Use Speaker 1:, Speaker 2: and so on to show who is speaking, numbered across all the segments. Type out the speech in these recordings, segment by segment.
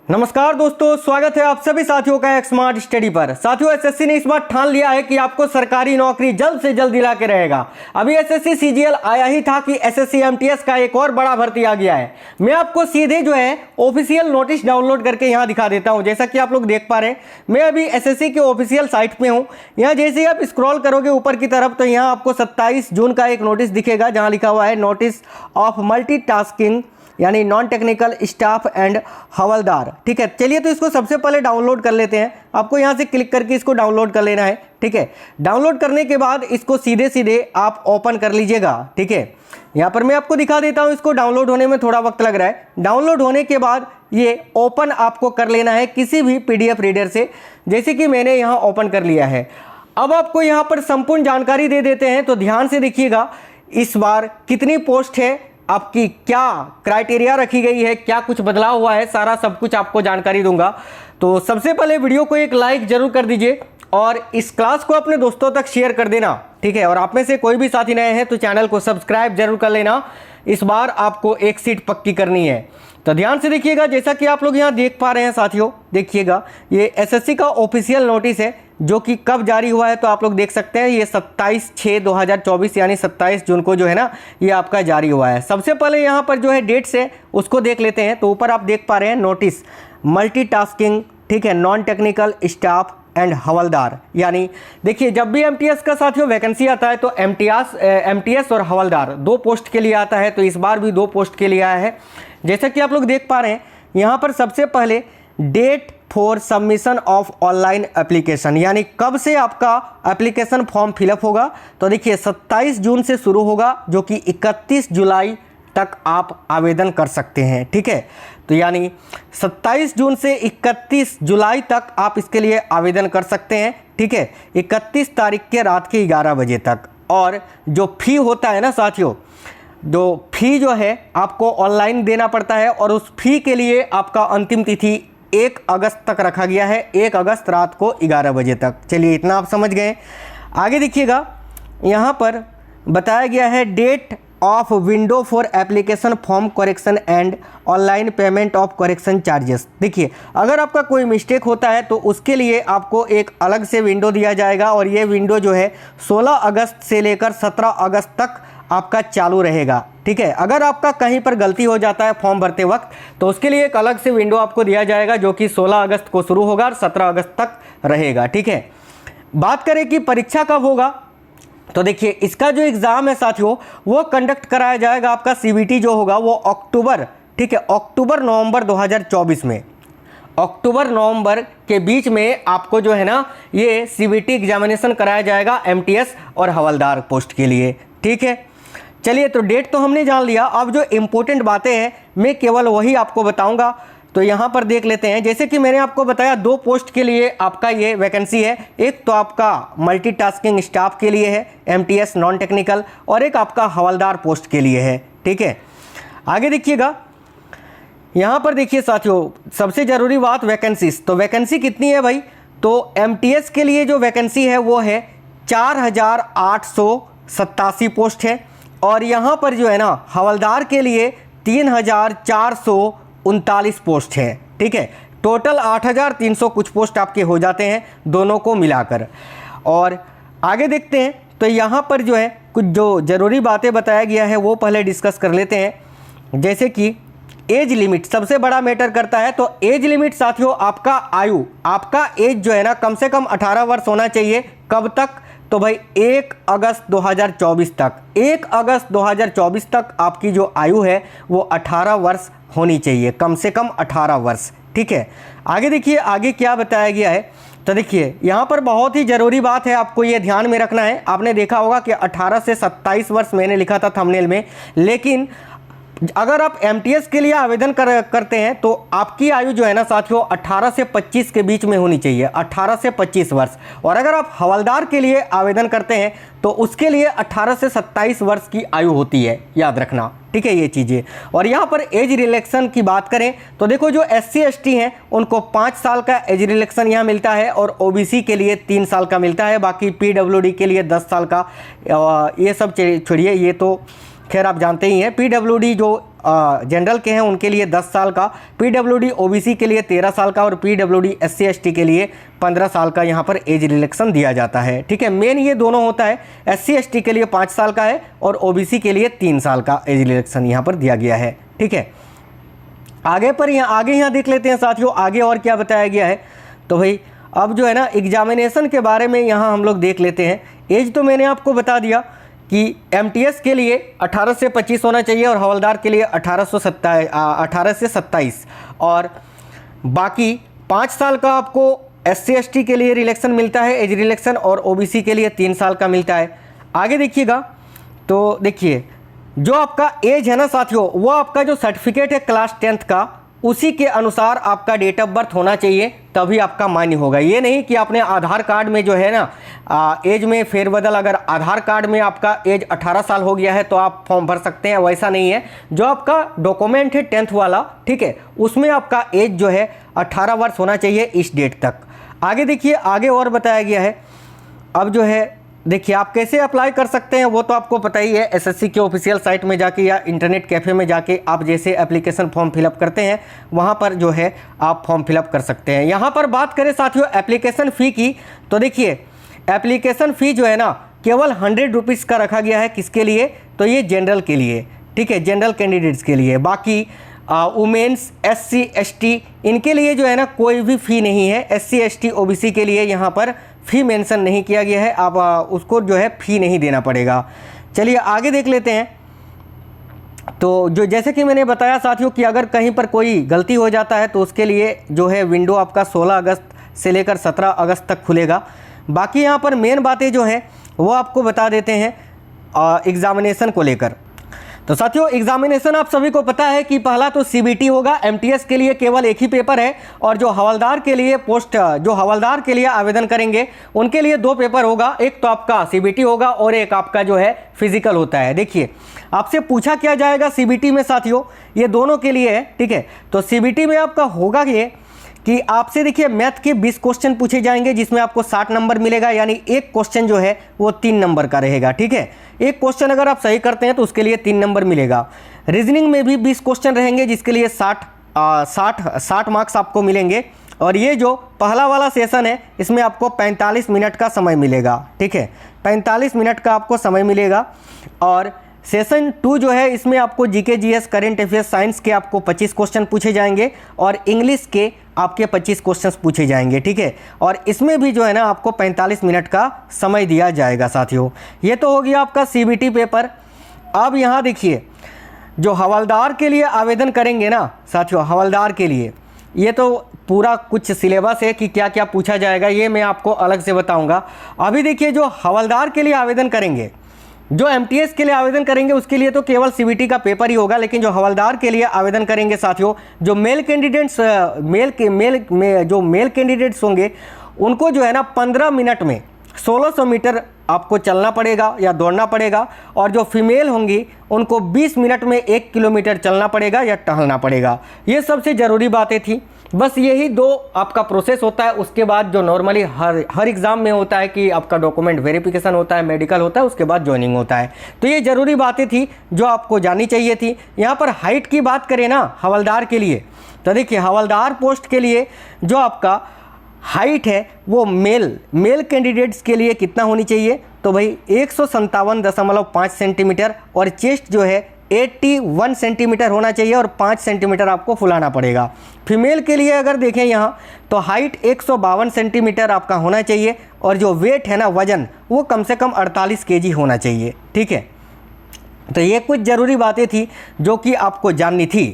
Speaker 1: नमस्कार दोस्तों, स्वागत है आप सभी साथियों का एक स्मार्ट स्टडी पर। साथियों, एसएससी ने इस बार ठान लिया है कि आपको सरकारी नौकरी जल्द से जल्द दिला के रहेगा। अभी एसएससी सीजीएल आया ही था कि एसएससी एमटीएस का एक और बड़ा भर्ती आ गया है। मैं आपको सीधे जो है ऑफिशियल नोटिस डाउनलोड करके यहाँ दिखा देता हूँ। जैसा कि आप लोग देख पा रहे हैं, मैं अभी एसएससी के ऑफिशियल साइट पे हूँ। यहाँ जैसे ही आप स्क्रॉल करोगे ऊपर की तरफ तो यहाँ आपको 27 जून का एक नोटिस दिखेगा, जहाँ लिखा हुआ है नोटिस ऑफ मल्टीटास्किंग यानी नॉन टेक्निकल स्टाफ एंड हवलदार। ठीक है, चलिए तो इसको सबसे पहले डाउनलोड कर लेते हैं। आपको यहाँ से क्लिक करके इसको डाउनलोड कर लेना है। ठीक है, डाउनलोड करने के बाद इसको सीधे सीधे आप ओपन कर लीजिएगा। ठीक है, यहाँ पर मैं आपको दिखा देता हूँ। इसको डाउनलोड होने में थोड़ा वक्त लग रहा है। डाउनलोड होने के बाद ये ओपन आपको कर लेना है किसी भी पीडीएफ रीडर से, जैसे कि मैंने यहाँ ओपन कर लिया है। अब आपको यहाँ पर संपूर्ण जानकारी दे देते हैं, तो ध्यान से देखिएगा। इस बार कितनी पोस्ट है, आपकी क्या क्राइटेरिया रखी गई है, क्या कुछ बदलाव हुआ है, सारा सब कुछ आपको जानकारी दूंगा। तो सबसे पहले वीडियो को एक लाइक जरूर कर दीजिए और इस क्लास को अपने दोस्तों तक शेयर कर देना। ठीक है, और आप में से कोई भी साथी नए हैं तो चैनल को सब्सक्राइब जरूर कर लेना। इस बार आपको एक सीट पक्की करनी है, तो ध्यान से देखिएगा। जैसा कि आप लोग यहाँ देख पा रहे हैं साथियों, देखिएगा ये एसएससी का ऑफिशियल नोटिस है, जो कि कब जारी हुआ है तो आप लोग देख सकते हैं। ये 27/6/2024 यानी 27 जून को जो है ना, ये आपका जारी हुआ है। सबसे पहले यहाँ पर जो है डेट्स है उसको देख लेते हैं। तो ऊपर आप देख पा रहे हैं नोटिस मल्टीटास्किंग, ठीक है, नॉन टेक्निकल स्टाफ एंड हवलदार। यानी देखिए, जब भी एमटीएस का साथियों वैकेंसी आता है तो एमटीएस और हवलदार दो पोस्ट के लिए आता है। तो इस बार भी दो पोस्ट के लिए आया है। जैसा कि आप लोग देख पा रहे हैं, यहाँ पर सबसे पहले date for submission of online application, यानी कब से आपका एप्लीकेशन फॉर्म फिलअप होगा। तो देखिए 27 जून से शुरू होगा, जो कि 31 जुलाई तक आप आवेदन कर सकते हैं। ठीक है, तो यानी 27 जून से 31 जुलाई तक आप इसके लिए आवेदन कर सकते हैं। ठीक है, 31 तारीख के रात के 11 बजे तक। और जो फी होता है ना साथियों, जो फी जो है आपको ऑनलाइन देना पड़ता है, और उस फी के लिए आपका अंतिम तिथि 1 अगस्त तक रखा गया है, 1 अगस्त रात को 11 बजे तक। चलिए, इतना आप समझ गए। आगे देखिएगा, यहाँ पर बताया गया है date of window for application form correction and online payment of correction charges. देखिए, अगर आपका कोई मिस्टेक होता है तो उसके लिए आपको एक अलग से विंडो दिया जाएगा, और ये विंडो जो है 16 अगस्त से लेकर 17 अगस्त तक आपका चालू रहेगा। ठीक है, अगर आपका कहीं पर गलती हो जाता है फॉर्म भरते वक्त तो उसके लिए एक अलग से विंडो आपको दिया जाएगा, जो कि 16 अगस्त को शुरू होगा और 17 अगस्त तक रहेगा। ठीक है, बात करें कि परीक्षा कब होगा, तो देखिए इसका जो एग्ज़ाम है साथियों वो कंडक्ट कराया जाएगा। आपका सीबीटी जो होगा वो अक्टूबर, ठीक है, अक्टूबर नवंबर 2024 में, अक्टूबर नवंबर के बीच में आपको जो है ना ये सीबीटी एग्जामिनेशन कराया जाएगा एमटीएस और हवलदार पोस्ट के लिए। ठीक है, चलिए, तो डेट तो हमने जान लिया। अब जो इम्पोर्टेंट बातें हैं मैं केवल वही आपको बताऊंगा। तो यहाँ पर देख लेते हैं। जैसे कि मैंने आपको बताया, दो पोस्ट के लिए आपका ये वैकेंसी है। एक तो आपका मल्टीटास्किंग स्टाफ के लिए है, एमटीएस नॉन टेक्निकल, और एक आपका हवलदार पोस्ट के लिए है। ठीक है, आगे देखिएगा। यहाँ पर देखिए साथियों, सबसे ज़रूरी बात वैकेंसीज। तो वैकेंसी कितनी है भाई, तो एमटीएस के लिए जो वैकेंसी है वो है 4887 पोस्ट है, और यहाँ पर जो है ना हवलदार के लिए 3439 पोस्ट है। ठीक है, टोटल 8300 कुछ पोस्ट आपके हो जाते हैं दोनों को मिलाकर। और आगे देखते हैं, तो यहाँ पर जो है कुछ जो ज़रूरी बातें बताया गया है वो पहले डिस्कस कर लेते हैं। जैसे कि एज लिमिट सबसे बड़ा मैटर करता है। तो एज लिमिट साथियों, आपका आयु, आपका एज जो है ना कम से कम 18 वर्ष होना चाहिए। कब तक, तो भाई 1 अगस्त 2024 तक, 1 अगस्त 2024 तक आपकी जो आयु है वो 18 वर्ष होनी चाहिए, कम से कम 18 वर्ष। ठीक है, आगे देखिए आगे क्या बताया गया है। तो देखिए यहाँ पर बहुत ही ज़रूरी बात है, आपको ये ध्यान में रखना है। आपने देखा होगा कि 18 से 27 वर्ष मैंने लिखा था थंबनेल में, लेकिन अगर आप एमटीएस के लिए आवेदन करते हैं तो आपकी आयु जो है ना साथियों 18 से 25 के बीच में होनी चाहिए, 18 से 25 वर्ष। और अगर आप हवलदार के लिए आवेदन करते हैं तो उसके लिए 18 से 27 वर्ष की आयु होती है, याद रखना। ठीक है, ये चीज़ें। और यहाँ पर एज रिलैक्सेशन की बात करें तो देखो, जो SC ST हैं उनको 5 साल का एज रिलैक्सेशन यहाँ मिलता है, और OBC के लिए 3 साल का मिलता है। बाकी PWD के लिए 10 साल का। ये सब छोड़िए, ये तो खैर आप जानते ही हैं। पीडब्ल्यूडी जो जनरल के हैं उनके लिए 10 साल का, पीडब्ल्यूडी ओबीसी के लिए 13 साल का और पीडब्ल्यूडी एससी एसटी के लिए 15 साल का यहाँ पर एज रिलैक्सेशन दिया जाता है। ठीक है, मेन ये दोनों होता है। एससी एसटी के लिए 5 साल का है और ओबीसी के लिए 3 साल का एज रिलैक्सेशन यहाँ पर दिया गया है। ठीक है, आगे यहाँ देख लेते हैं साथियों, आगे और क्या बताया गया है। तो भाई अब जो है ना एग्जामिनेशन के बारे में यहाँ हम लोग देख लेते हैं। एज तो मैंने आपको बता दिया कि एमटीएस के लिए 18 से 25 होना चाहिए और हवलदार के लिए 18 से 27 और बाकी 5 साल का आपको एससी एसटी के लिए रिलैक्सेशन मिलता है, एज रिलैक्सेशन, और ओबीसी के लिए 3 साल का मिलता है। आगे देखिएगा तो देखिए जो आपका एज है ना साथियों, वो आपका जो सर्टिफिकेट है क्लास 10th का, उसी के अनुसार आपका डेट ऑफ बर्थ होना चाहिए, तभी आपका मान्य होगा। ये नहीं कि आपने आधार कार्ड में जो है ना एज में फेरबदल, अगर आधार कार्ड में आपका एज 18 साल हो गया है तो आप फॉर्म भर सकते हैं, वैसा नहीं है। जो आपका डॉक्यूमेंट है 10th वाला, ठीक है, उसमें आपका एज जो है 18 वर्ष होना चाहिए इस डेट तक। आगे देखिए, आगे और बताया गया है। अब जो है देखिए आप कैसे अप्लाई कर सकते हैं वो तो आपको पता ही है। एसएससी के ऑफिशियल साइट में जाके या इंटरनेट कैफ़े में जाके आप जैसे एप्लीकेशन फॉर्म फिलअप करते हैं वहाँ पर जो है आप फॉर्म फिलअप कर सकते हैं। यहाँ पर बात करें साथियों एप्लीकेशन फ़ी की, तो देखिए एप्लीकेशन फ़ी जो है ना केवल 100 रुपीज़ का रखा गया है। किसके लिए? तो ये जनरल के लिए, ठीक है, जनरल कैंडिडेट्स के लिए। बाकी वुमेन्स, एससी एसटी, इनके लिए जो है ना कोई भी फ़ी नहीं है। एससी एसटी ओबीसी के लिए यहाँ पर फ़ी मेंशन नहीं किया गया है, आप उसको जो है फ़ी नहीं देना पड़ेगा। चलिए आगे देख लेते हैं। तो जो जैसे कि मैंने बताया साथियों कि अगर कहीं पर कोई गलती हो जाता है तो उसके लिए जो है विंडो आपका 16 अगस्त से लेकर 17 अगस्त तक खुलेगा। बाकी यहाँ पर मेन बातें जो हैं वो आपको बता देते हैं एग्ज़ामिनेशन को लेकर। तो साथियों एग्जामिनेशन आप सभी को पता है कि पहला तो सीबीटी होगा। एमटीएस के लिए केवल एक ही पेपर है और जो हवलदार के लिए जो हवलदार के लिए आवेदन करेंगे उनके लिए 2 पेपर होगा। एक तो आपका सीबीटी होगा और एक आपका जो है फिजिकल होता है। देखिए आपसे पूछा क्या जाएगा सीबीटी में साथियों, ये दोनों के लिए है, ठीक है। तो सीबीटी में आपका होगा ये कि आपसे देखिए मैथ के 20 क्वेश्चन पूछे जाएंगे जिसमें आपको 60 नंबर मिलेगा, यानी एक क्वेश्चन जो है वो 3 नंबर का रहेगा, ठीक है। एक क्वेश्चन अगर आप सही करते हैं तो उसके लिए 3 नंबर मिलेगा। रीजनिंग में भी 20 क्वेश्चन रहेंगे जिसके लिए 60 मार्क्स आपको मिलेंगे। और ये जो पहला वाला सेशन है इसमें आपको 45 मिनट का समय मिलेगा, ठीक है, 45 मिनट का आपको समय मिलेगा। और सेशन 2 जो है इसमें आपको GK GS current affairs science के आपको 25 क्वेश्चन पूछे जाएंगे और इंग्लिश के आपके 25 क्वेश्चंस पूछे जाएंगे, ठीक है। और इसमें भी जो है ना आपको 45 मिनट का समय दिया जाएगा साथियों। ये तो हो गया आपका सीबीटी पेपर। अब यहाँ देखिए जो हवलदार के लिए आवेदन करेंगे ना साथियों, हवलदार के लिए ये तो पूरा कुछ सिलेबस है कि क्या क्या पूछा जाएगा, ये मैं आपको अलग से बताऊँगा। अभी देखिए जो हवलदार के लिए आवेदन करेंगे, जो एमटीएस के लिए आवेदन करेंगे उसके लिए तो केवल सीबीटी का पेपर ही होगा, लेकिन जो हवलदार के लिए आवेदन करेंगे साथियों, जो मेल कैंडिडेट्स होंगे उनको जो है ना 15 मिनट में 1600 मीटर आपको चलना पड़ेगा या दौड़ना पड़ेगा। और जो फीमेल होंगी उनको 20 मिनट में 1 किलोमीटर चलना पड़ेगा या टहलना पड़ेगा। ये सबसे ज़रूरी बातें थी। बस यही 2 आपका प्रोसेस होता है। उसके बाद जो नॉर्मली हर एग्ज़ाम में होता है कि आपका डॉक्यूमेंट वेरिफिकेशन होता है, मेडिकल होता है, उसके बाद ज्वाइनिंग होता है। तो ये ज़रूरी बातें थी जो आपको जाननी चाहिए थी। यहाँ पर हाइट की बात करें ना हवलदार के लिए, तो देखिए हवलदार पोस्ट के लिए जो आपका हाइट है वो मेल कैंडिडेट्स के लिए कितना होनी चाहिए, तो भाई 157.5 सेंटीमीटर और चेस्ट जो है 81 सेंटीमीटर होना चाहिए और 5 सेंटीमीटर आपको फुलाना पड़ेगा। फीमेल के लिए अगर देखें यहाँ तो हाइट 152 सेंटीमीटर आपका होना चाहिए और जो वेट है ना वज़न वो कम से कम 48 केजी होना चाहिए, ठीक है। तो ये कुछ ज़रूरी बातें थी जो कि आपको जाननी थी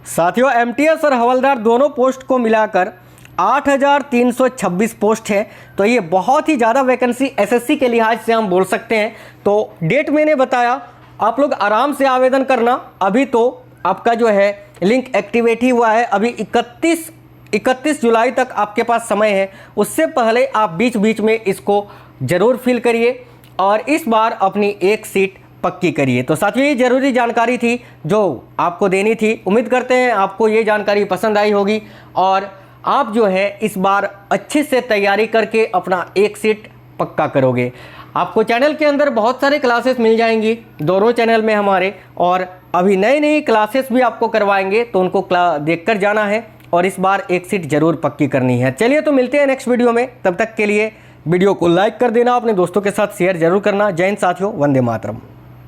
Speaker 1: साथियों। एमटीएस और हवलदार दोनों पोस्ट को मिलाकर 8,326 पोस्ट है। तो ये बहुत ही ज़्यादा वैकेंसी एसएससी के लिहाज से हम बोल सकते हैं। तो डेट मैंने बताया, आप लोग आराम से आवेदन करना। अभी तो आपका जो है लिंक एक्टिवेट ही हुआ है, अभी 31 जुलाई तक आपके पास समय है। उससे पहले आप बीच बीच में इसको ज़रूर फिल करिए और इस बार अपनी एक सीट पक्की करिए। तो साथियों ये ज़रूरी जानकारी थी जो आपको देनी थी। उम्मीद करते हैं आपको ये जानकारी पसंद आई होगी और आप जो है इस बार अच्छे से तैयारी करके अपना एक सीट पक्का करोगे। आपको चैनल के अंदर बहुत सारे क्लासेस मिल जाएंगी दोनों चैनल में हमारे, और अभी नई नई क्लासेस भी आपको करवाएंगे, तो उनको देखकर जाना है और इस बार एक सीट जरूर पक्की करनी है। चलिए तो मिलते हैं नेक्स्ट वीडियो में, तब तक के लिए वीडियो को लाइक कर देना, अपने दोस्तों के साथ शेयर जरूर करना। जय हिंद साथियों, वंदे मातरम।